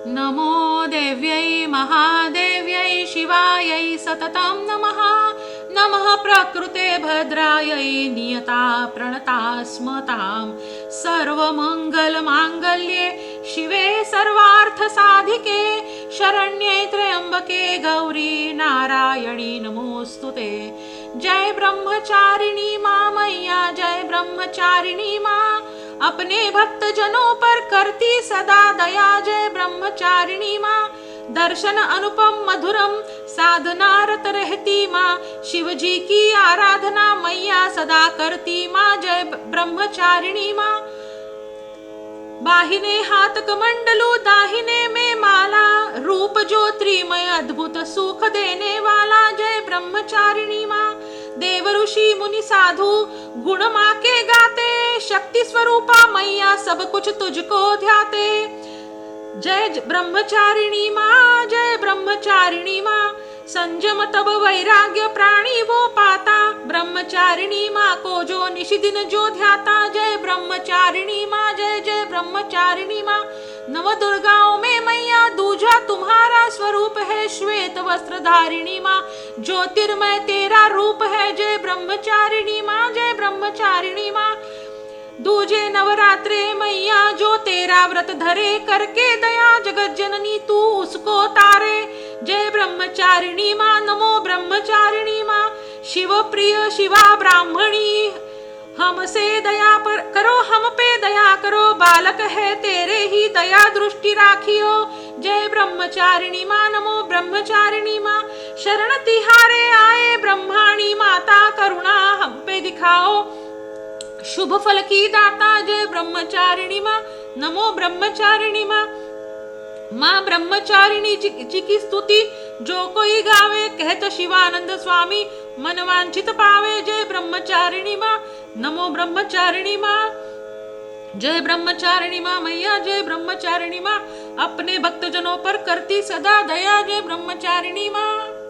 नमो देव्यै महादेव्यै शिवायै सततं नमः। नमः प्रकृते भद्रायै नियता प्रणता स्मतां। सर्वमङ्गलमाङ्गल्ये शिवे सर्वार्थसाधिके शरण्ये त्र्यम्बके गौरी नारायणी नमोस्तुते। जय ब्रह्मचारिणी माँ मैया, जय ब्रह्मचारिणी माँ। अपने भक्त जनों पर करती सदा दया, जय ब्रह्मचारिणी माँ। दर्शन अनुपम मधुरम साधना रत रहती माँ। शिव जी की आराधना मैया सदा करती माँ, जय ब्रह्मचारिणी माँ। बाहिने हाथ कमंडलू दाहिने में माला, रूप ज्योतिर्मय अद्भुत सुख देने वाला, जय ब्रह्मचारिणी माँ। देव ऋषि मुनि साधु गुण माँ के गाते, शक्ति स्वरूपा मैया सब कुछ तुझको ध्याते। जय ब्रह्मचारिणी माँ, जय ब्रह्मचारिणी माँ। संयम तब वैराग्य प्राणी वो पाता, ब्रह्मचारिणी माँ को जो निशिदिन जो ध्याता, जय ब्रह्मचारिणी माँ, जय जय ब्रह्मचारिणी माँ। नव दुर्गाओं में मैया दूजा तुम्हारा स्वरूप है, श्वेत वस्त्र धारिणी माँ। ज्योतिर्मय तेरा रूप है, जय ब्रह्मचारिणी माँ, जय ब्रह्मचारिणी माँ। दूजे नवरात्रे मैया जो तेरा व्रत धरे, करके दया जगत जननी तू उसको तारे, जय ब्रह्मचारिणी माँ। नमो ब्रह्मचारिणी माँ। शिव प्रिय शिवा ब्राह्मणी हमसे दया पर करो, हम पे दया करो, बालक है तेरे ही दया दृष्टि राखियो, जय ब्रह्मचारिणी माँ। नमो ब्रह्मचारिणी माँ। शरण तिहारे आए ब्रह्माणी माता, करुणा हम पे दिखाओ, शुभ फल की दाता, जय ब्रह्मचारिणी माँ। नमो ब्रह्मचारिणी माँ। माँ ब्रह्मचारिणी जी की स्तुति जो कोई गावे, कहत शिवानंद स्वामी मन वांछित पावे, जय ब्रह्मचारिणी माँ। नमो ब्रह्मचारिणी माँ। जय ब्रह्मचारिणी माँ मैया, जय ब्रह्मचारिणी माँ। अपने भक्तजनों पर करती सदा दया, जय ब्रह्मचारिणी माँ।